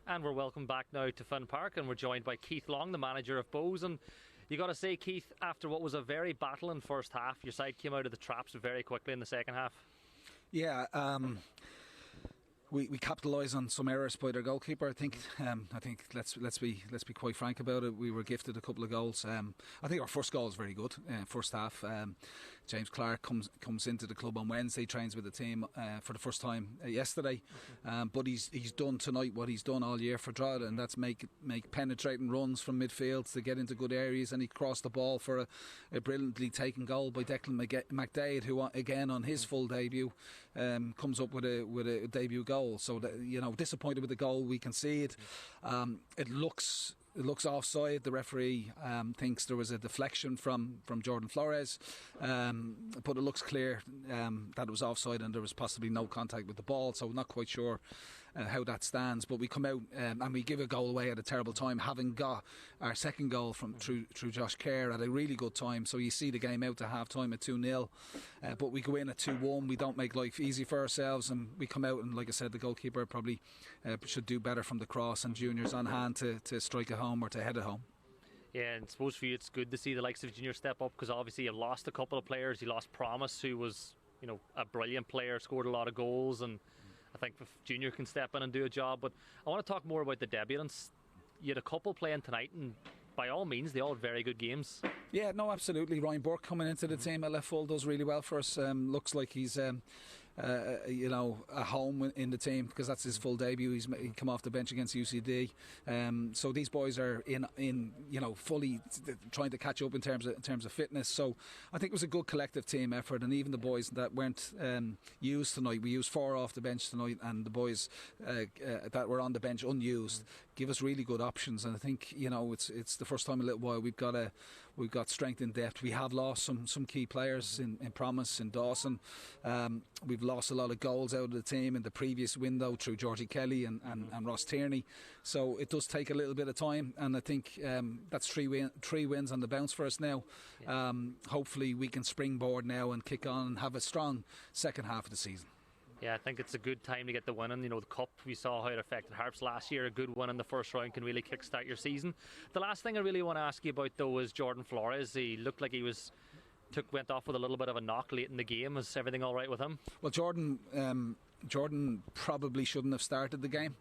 And we're welcome back now to Finn Park, and we're joined by Keith Long, the manager of Bohs. And you got to say, Keith, after what was a very battling first half, your side came out of the traps very quickly in the second half. Yeah, we capitalised on some errors by their goalkeeper. I think let's be quite frank about it. We were gifted a couple of goals. I think our first goal is very good. First half, James Clark comes into the club on Wednesday, trains with the team for the first time yesterday. But he's done tonight what he's done all year for Drogheda, and that's make penetrating runs from midfield to get into good areas. And he crossed the ball for a brilliantly taken goal by Declan McDade, who again on his full debut comes up with a debut goal. So disappointed with the goal we conceded. It looks offside. The referee thinks there was a deflection from Jordan Flores, but it looks clear that it was offside and there was possibly no contact with the ball, so not quite sure how that stands. But we come out and we give a goal away at a terrible time, having got our second goal through Josh Kerr at a really good time. So you see the game out to half time at 2-0, but we go in at 2-1. We don't make life easy for ourselves, and we come out, and like I said, the goalkeeper probably should do better from the cross, and Junior's on hand to strike a home or to head it home. Yeah, and I suppose for you it's good to see the likes of Junior step up, because obviously you lost a couple of players. You lost Promise, who was a brilliant player, scored a lot of goals, and I think if Junior can step in and do a job. But I want to talk more about the debutants. You had a couple playing tonight, and by all means they all had very good games. Yeah, no, absolutely. Ryan Burke coming into the team at left full does really well for us. Looks like he's a home in the team, because that's his full debut. He come off the bench against UCD. So these boys are in fully trying to catch up in terms of fitness. So I think it was a good collective team effort, and even the boys that weren't used tonight, we used 4 off the bench tonight, and the boys that were on the bench unused give us really good options. And I think it's the first time in a little while we've got strength in depth. We have lost some key players in Promise and Dawson. We've lost a lot of goals out of the team in the previous window through Georgie Kelly and Ross Tierney. So it does take a little bit of time, and I think that's three wins on the bounce for us now. Yeah. Hopefully we can springboard now and kick on and have a strong second half of the season. Yeah, I think it's a good time to get the winning. The Cup, we saw how it affected Harps last year. A good win in the first round can really kickstart your season. The last thing I really want to ask you about, though, is Jordan Flores. He looked like he went off with a little bit of a knock late in the game. Is everything all right with him? Well, Jordan probably shouldn't have started the game.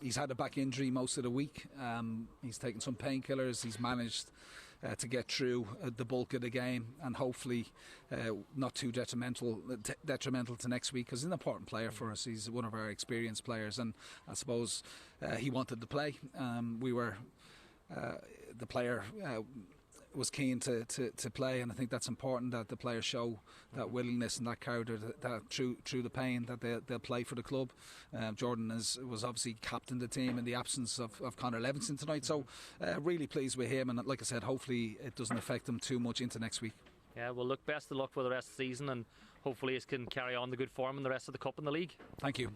He's had a back injury most of the week. He's taken some painkillers. He's managed to get through the bulk of the game, and hopefully not too detrimental to next week, because he's an important player for us. He's one of our experienced players, and I suppose he wanted to play. The player was keen to play, and I think that's important, that the players show that willingness and that character, that through the pain, that they'll play for the club. Jordan was obviously captain the team in the absence of Conor Levinson tonight, so really pleased with him, and like I said, hopefully it doesn't affect him too much into next week. Yeah, well, look, best of luck for the rest of the season, and hopefully he can carry on the good form in the rest of the Cup and the league. Thank you.